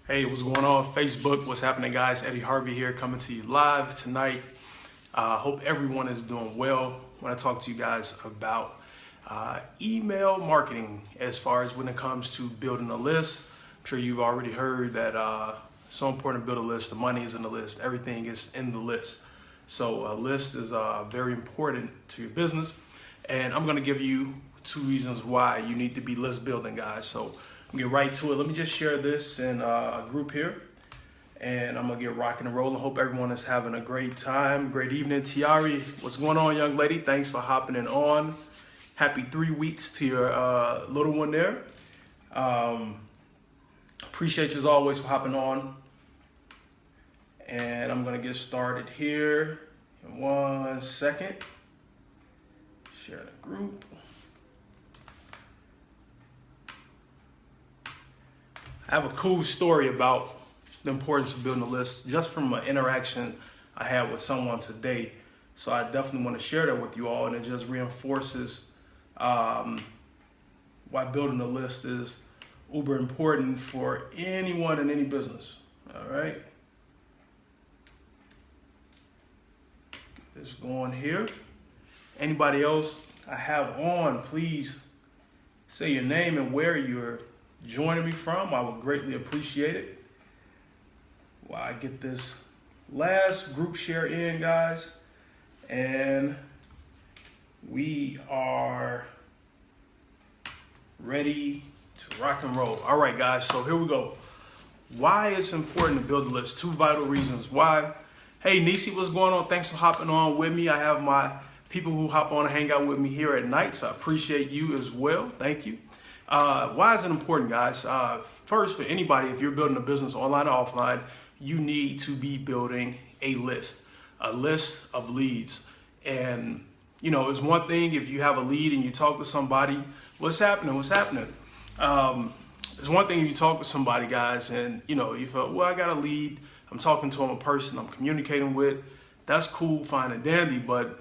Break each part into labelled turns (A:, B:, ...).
A: Hey, what's going on Facebook? What's happening, guys? Eddie Harvey here, coming to you live tonight. Hope everyone is doing well. I want to talk to you guys about email marketing as far as when it comes to building a list. I'm sure you've already heard that it's so important to build a list. The money is in the list. Everything is in the list. So a list is very important to your business. And I'm going to give you 2 reasons why you need to be list building, guys. So I'm gonna get right to it. Let me just share this in a group here, and I'm gonna get rocking and rolling. Hope everyone is having a great time, great evening. Tiari, what's going on, young lady? Thanks for hopping in on. Happy 3 weeks to your little one there. Appreciate you as always for hopping on. And I'm gonna get started here in 1 second. Share the group. I have a cool story about the importance of building a list just from an interaction I had with someone today. So I definitely want to share that with you all, and it just reinforces why building a list is uber important for anyone in any business. All right. Get this going here. Anybody else I have on, please say your name and where you're joining me from. I would greatly appreciate it. While I get this last group share in, guys, and we are ready to rock and roll. All right, guys, so here we go. Why it's important to build a list. 2 vital reasons why. Hey, Nisi, what's going on? Thanks for hopping on with me. I have my people who hop on and hang out with me here at night, so I appreciate you as well. Thank you. Why is it important, guys? First, for anybody, if you're building a business online or offline, you need to be building a list of leads. And, you know, it's one thing if you have a lead and you talk to somebody, what's happening? It's one thing if you talk to somebody, guys, and, you know, you feel, well, I got a lead. I'm talking to a person I'm communicating with. That's cool, fine and dandy, but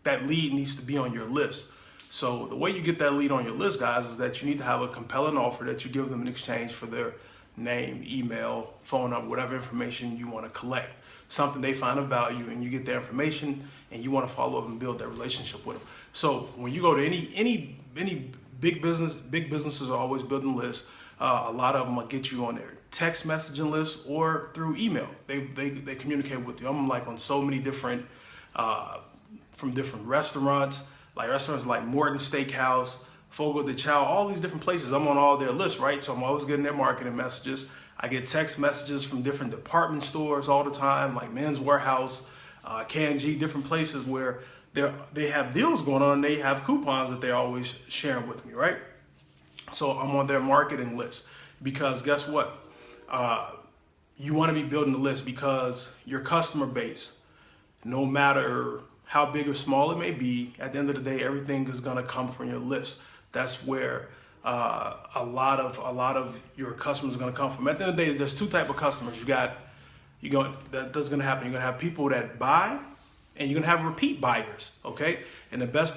A: that lead needs to be on your list. So the way you get that lead on your list, guys, is that you need to have a compelling offer that you give them in exchange for their name, email, phone number, whatever information you want to collect. Something they find of value, and you get their information, and you want to follow up and build that relationship with them. So when you go to any big businesses are always building lists. A lot of them will get you on their text messaging list or through email. They communicate with you. I'm like on so many different from different restaurants. Like restaurants like Morton Steakhouse, Fogo de Chao, all these different places. I'm on all their lists, right? So I'm always getting their marketing messages. I get text messages from different department stores all the time, like Men's Warehouse, K&G, different places where they have deals going on. And they have coupons that they're always sharing with me, right? So I'm on their marketing list because guess what? You want to be building the list because your customer base, no matter how big or small it may be, at the end of the day, everything is going to come from your list. That's where a lot of your customers are going to come from. At the end of the day, there's 2 types of customers. That's going to happen. You're going to have people that buy, and you're going to have repeat buyers. Okay, and the best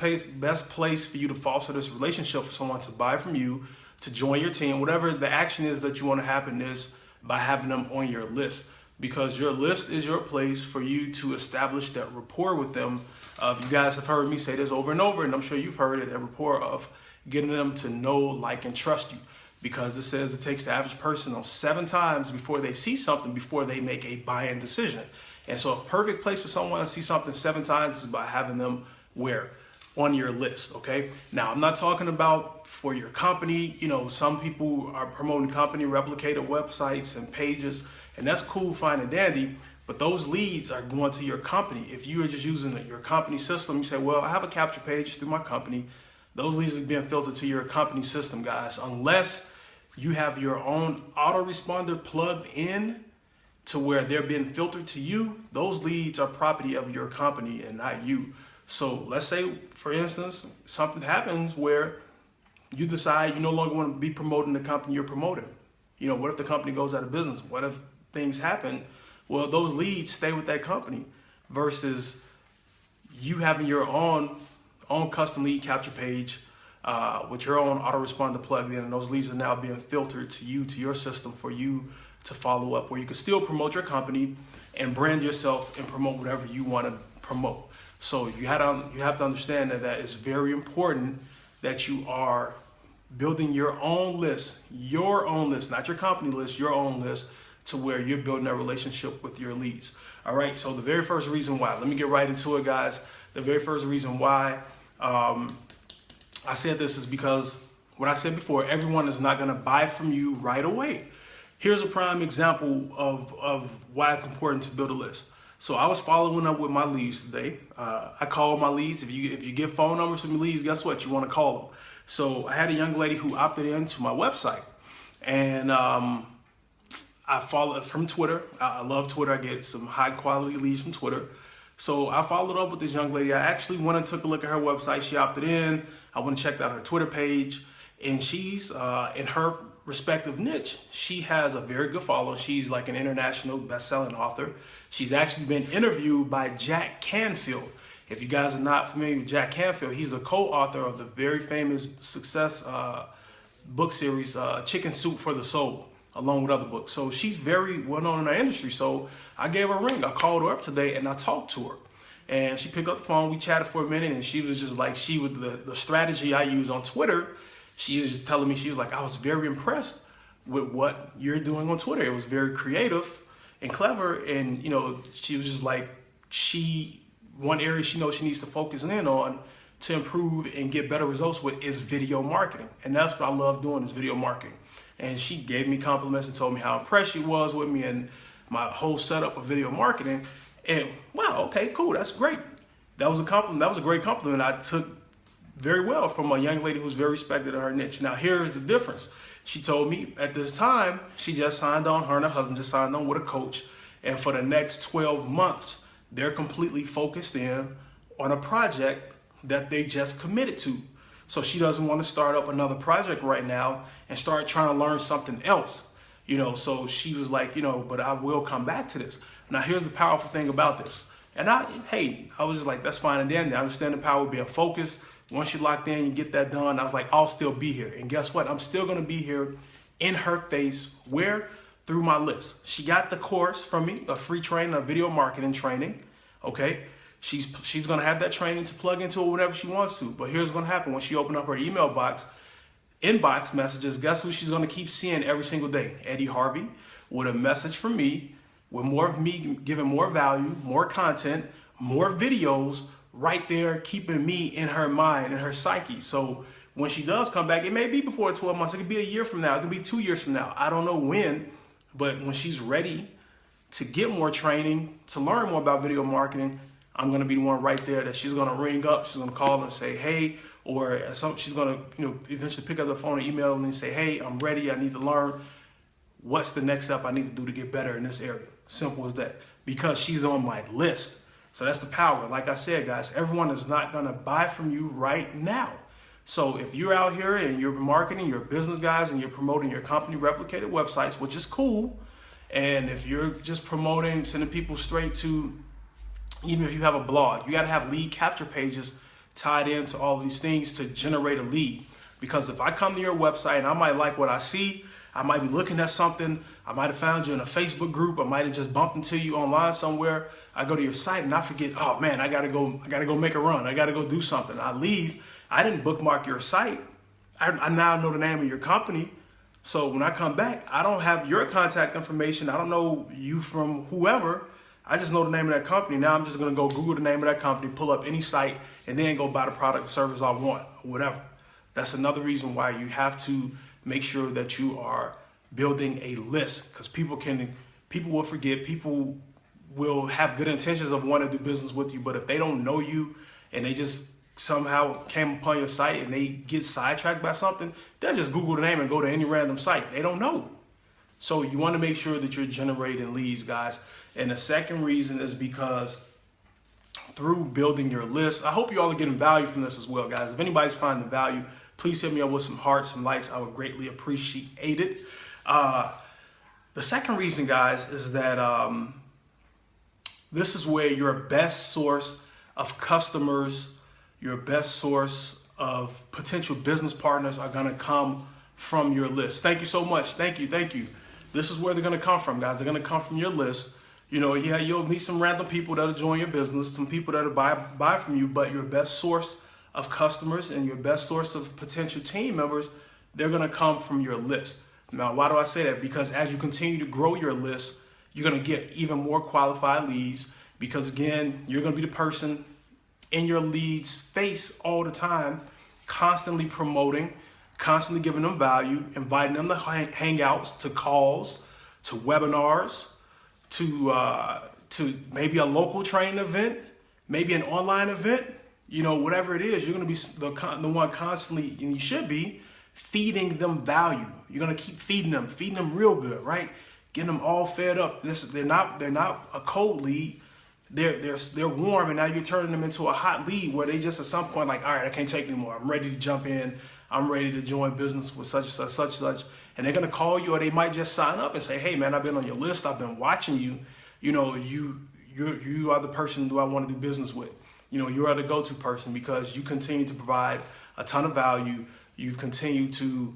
A: place for you to foster this relationship for someone to buy from you, to join your team, whatever the action is that you want to happen is by having them on your list. Because your list is your place for you to establish that rapport with them. You guys have heard me say this over and over, and I'm sure you've heard it, that rapport of getting them to know, like, and trust you. Because it says it takes the average person on 7 times before they see something, before they make a buying decision. And so a perfect place for someone to see something 7 times is by having them where? On your list, okay? Now, I'm not talking about for your company. You know, some people are promoting company replicated websites and pages, and that's cool, fine and dandy, but those leads are going to your company. If you are just using your company system, you say, well, I have a capture page through my company. Those leads are being filtered to your company system, guys. Unless you have your own autoresponder plugged in to where they're being filtered to you, those leads are property of your company and not you. So let's say, for instance, something happens where you decide you no longer want to be promoting the company you're promoting. You know, what if the company goes out of business? What if things happen? Well, those leads stay with that company versus you having your own custom lead capture page with your own autoresponder plugged in, and those leads are now being filtered to you, to your system, for you to follow up, where you can still promote your company and brand yourself and promote whatever you want to promote. So you have to understand that it's very important that you are building your own list, not your company list, your own list, to where you're building a relationship with your leads. All right, so the very first reason why, let me get right into it, guys. The very first reason why I said this is because what I said before, everyone is not gonna buy from you right away. Here's a prime example of why it's important to build a list. So I was following up with my leads today. I call my leads. If you give phone numbers to my leads, guess what? You want to call them. So I had a young lady who opted into my website, and I followed from Twitter. I love Twitter. I get some high quality leads from Twitter. So I followed up with this young lady. I actually went and took a look at her website. She opted in. I went and checked out her Twitter page, and she's in her respective niche. She has a very good following. She's like an international best-selling author. She's actually been interviewed by Jack Canfield. If you guys are not familiar with Jack Canfield, he's the co-author of the very famous success book series, Chicken Soup for the Soul, along with other books. So she's very well known in our industry. So I gave her a ring. I called her up today and I talked to her. And she picked up the phone. We chatted for a minute, and she was just like, the strategy I use on Twitter, she was just telling me, she was like, I was very impressed with what you're doing on Twitter. It was very creative and clever. And, you know, she was just like, one area she knows she needs to focus in on to improve and get better results with is video marketing. And that's what I love doing, is video marketing. And she gave me compliments and told me how impressed she was with me and my whole setup of video marketing. And wow, okay, cool, that's great. That was a compliment. That was a great compliment I took very well from a young lady who's very respected in her niche. Now, here's the difference. She told me at this time, she just signed on, her and her husband just signed on with a coach. And for the next 12 months, they're completely focused in on a project that they just committed to. So she doesn't want to start up another project right now and start trying to learn something else. You know, so she was like, you know, but I will come back to this. Now, here's the powerful thing about this. And I was just like, that's fine and dandy. I understand the power of being focused. Once you're locked in, you get that done. I was like, I'll still be here. And guess what? I'm still going to be here in her face. Where? Through my list. She got the course from me, a free training, a video marketing training. Okay. She's going to have that training to plug into it whenever she wants to. But here's what's going to happen. When she opened up her email box, inbox messages, guess who she's going to keep seeing every single day? Eddie Harvey, with a message from me, with more of me giving more value, more content, more videos, right there, keeping me in her mind and her psyche. So when she does come back, it may be before 12 months, it could be a year from now, it could be 2 years from now. I don't know when, but when she's ready to get more training, to learn more about video marketing, I'm going to be the one right there that she's going to ring up. She's going to call and say, hey, or she's going to, eventually pick up the phone and email me and say, hey, I'm ready. I need to learn. What's the next step I need to do to get better in this area? Simple as that. Because she's on my list. So that's the power. Like I said, guys, everyone is not going to buy from you right now. So if you're out here and you're marketing, you're business guys, and you're promoting your company replicated websites, which is cool. And if you're just promoting, sending people straight to, even if you have a blog, you got to have lead capture pages tied into all these things to generate a lead. Because if I come to your website and I might like what I see, I might be looking at something, I might have found you in a Facebook group, I might have just bumped into you online somewhere. I go to your site and I forget, oh man, I gotta go make a run. I gotta go do something. I leave. I didn't bookmark your site. I now know the name of your company. So when I come back, I don't have your contact information. I don't know you from whoever. I just know the name of that company. Now I'm just gonna go Google the name of that company, pull up any site, and then go buy the product or service I want, or whatever. That's another reason why you have to make sure that you are building a list, because people will forget, people will have good intentions of wanting to do business with you, but if they don't know you and they just somehow came upon your site and they get sidetracked by something, they'll just Google the name and go to any random site. They don't know. So you want to make sure that you're generating leads, guys. And the second reason is because through building your list, I hope you all are getting value from this as well, guys. If anybody's finding value, please hit me up with some hearts, some likes. I would greatly appreciate it. The second reason, guys, is that this is where your best source of customers, your best source of potential business partners are going to come from your list. Thank you so much. Thank you. This is where they're going to come from, guys. They're going to come from your list. Yeah, you'll meet some random people that'll join your business, some people that'll buy from you, but your best source of customers and your best source of potential team members, they're going to come from your list. Now, why do I say that? Because as you continue to grow your list, you're going to get even more qualified leads, because again, you're going to be the person in your leads' face all the time, constantly promoting, constantly giving them value, inviting them to hangouts, to calls, to webinars, to maybe a local training event, maybe an online event, whatever it is. You're going to be the one constantly, and you should be, feeding them value. You're going to keep feeding them real good, right? Getting them all fed up. They're not a cold lead. They're warm, and now you're turning them into a hot lead where they just at some point like, all right, I can't take anymore. I'm ready to jump in. I'm ready to join business with such and such. And they're going to call you, or they might just sign up and say, hey man, I've been on your list. I've been watching you. You are the person who I want to do business with. You are the go-to person because you continue to provide a ton of value. You continue to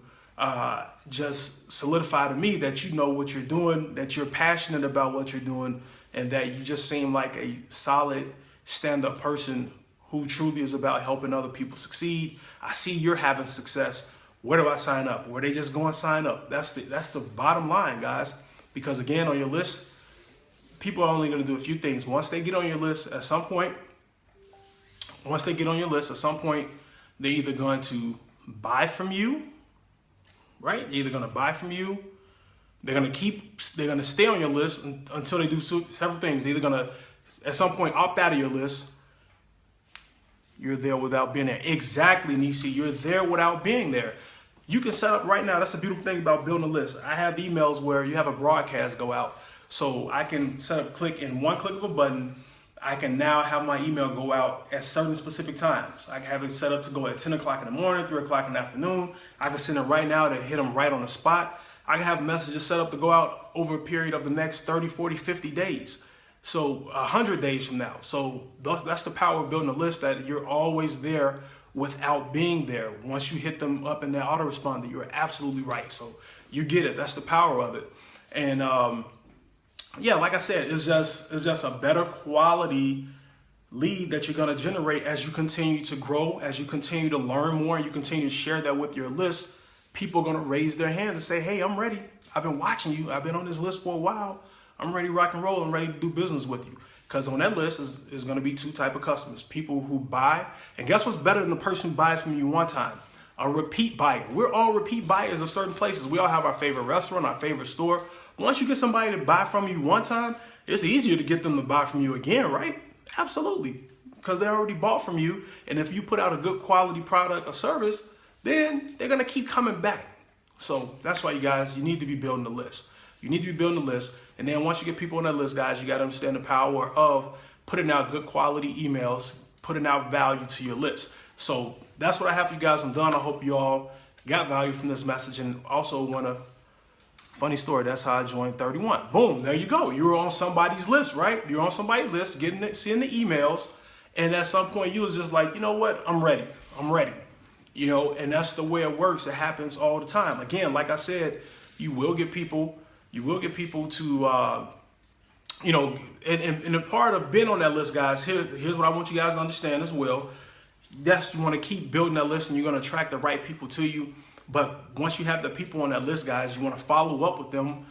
A: just solidify to me that you know what you're doing, that you're passionate about what you're doing, and that you just seem like a solid stand-up person who truly is about helping other people succeed. I see you're having success. Where do I sign up? Where they just go and sign up? That's the bottom line, guys. Because again, on your list, people are only going to do a few things. Once they get on your list, at some point, they're either going to buy from you, right? They're either going to buy from you. They're going to stay on your list until they do several things. They're either going to, at some point, opt out of your list. You're there without being there. Exactly, Nisi. You're there without being there. You can set up right now. That's the beautiful thing about building a list. I have emails where you have a broadcast go out. So I can set up one click of a button. I can now have my email go out at certain specific times. I can have it set up to go at 10 o'clock in the morning, 3 o'clock in the afternoon. I can send it right now to hit them right on the spot. I can have messages set up to go out over a period of the next 30, 40, 50 days. So 100 days from now. So that's the power of building a list, that you're always there without being there. Once you hit them up in that autoresponder, you're absolutely right. So you get it. That's the power of it. And yeah, like I said, it's just a better quality lead that you're going to generate as you continue to grow, as you continue to learn more, and you continue to share that with your list. People are going to raise their hand and say, hey, I'm ready. I've been watching you. I've been on this list for a while. I'm ready to rock and roll. I'm ready to do business with you. Because on that list is going to be two types of customers. People who buy, and guess what's better than the person who buys from you one time? A repeat buyer. We're all repeat buyers of certain places. We all have our favorite restaurant, our favorite store. Once you get somebody to buy from you one time, it's easier to get them to buy from you again, right? Absolutely. Because they already bought from you. And if you put out a good quality product or service, then they're going to keep coming back. So that's why, you guys, you need to be building a list. You need to be building a list. And then once you get people on that list, guys, you got to understand the power of putting out good quality emails, putting out value to your list. So that's what I have for you guys. I'm done. I hope you all got value from this message. And also funny story, that's how I joined 31. Boom, there you go. You were on somebody's list, right? You're on somebody's list, seeing the emails. And at some point you was just like, you know what? I'm ready. And that's the way it works. It happens all the time. Again, like I said, you will get people to, and the part of being on that list, guys, here's what I want you guys to understand as well. Yes, you want to keep building that list and you're going to attract the right people to you. But once you have the people on that list, guys, you want to follow up with them,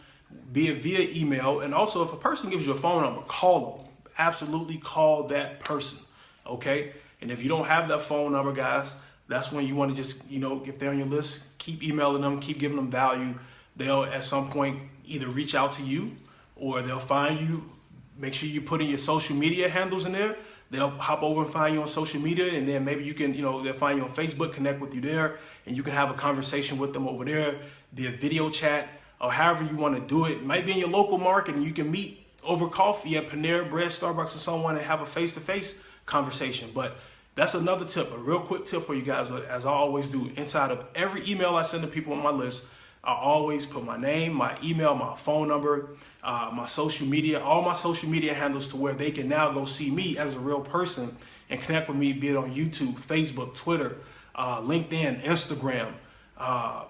A: be it via email. And also, if a person gives you a phone number, call them. Absolutely call that person, okay? And if you don't have that phone number, guys, that's when you want to just, if they're on your list, keep emailing them, keep giving them value. They'll at some point either reach out to you or they'll find you. Make sure you put in your social media handles in there. They'll hop over and find you on social media, and then maybe you can, they'll find you on Facebook, connect with you there, and you can have a conversation with them over there, be a video chat, or however you want to do it. It might be in your local market, and you can meet over coffee at Panera Bread, Starbucks, or someone and have a face-to-face conversation. But that's another tip, a real quick tip for you guys. But as I always do, inside of every email I send to people on my list, I always put my name, my email, my phone number, my social media, all my social media handles, to where they can now go see me as a real person and connect with me, be it on YouTube, Facebook, Twitter, LinkedIn, Instagram,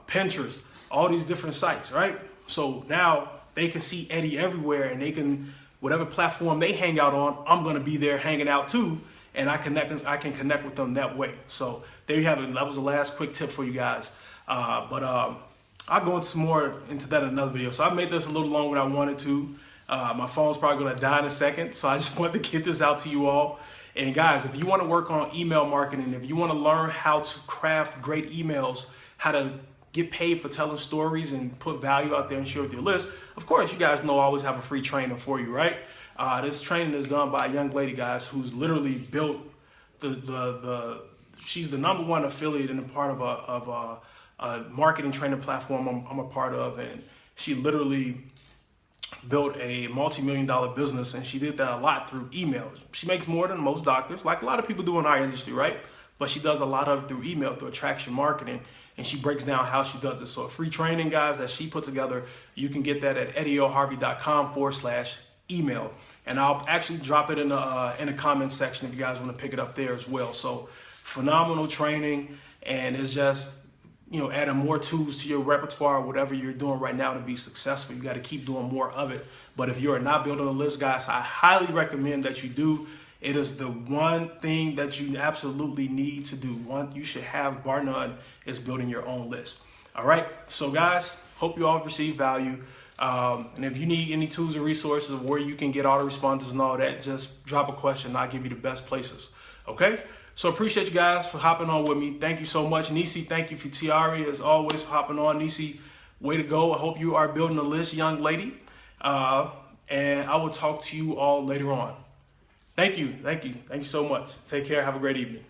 A: Pinterest, all these different sites, right? So now they can see Eddie everywhere, and they can, whatever platform they hang out on, I'm going to be there hanging out too, and I can connect with them that way. So there you have it. That was the last quick tip for you guys. I'll go into that in another video. So I made this a little longer than I wanted to. My phone's probably going to die in a second, so I just wanted to get this out to you all. And guys, if you want to work on email marketing, if you want to learn how to craft great emails, how to get paid for telling stories and put value out there and share with your list, of course, you guys know I always have a free training for you, right? This training is done by a young lady, guys, who's literally built she's the #1 affiliate and a part of a marketing training platform I'm a part of, and she literally built a multi-million-dollar business, and she did that a lot through emails. She makes more than most doctors, like a lot of people do in our industry, right? But she does a lot of it through email, through attraction marketing, and she breaks down how she does it. So a free training, guys, that she put together, you can get that at eddielharvey.com/email. And I'll actually drop it in the comments section if you guys want to pick it up there as well. So phenomenal training, and it's just, you know, adding more tools to your repertoire, whatever you're doing right now to be successful. You got to keep doing more of it. But if you're not building a list, guys, I highly recommend that you do. It is the one thing that you absolutely need to do. One you should have, bar none, is building your own list. All right. So guys, hope you all receive value. And if you need any tools or resources of where you can get autoresponders and all that, just drop a question and I'll give you the best places. Okay. So appreciate you guys for hopping on with me. Thank you so much. Nisi, thank you for Tiari, as always, for hopping on. Nisi, way to go. I hope you are building a list, young lady. And I will talk to you all later on. Thank you. Thank you. Thank you so much. Take care. Have a great evening.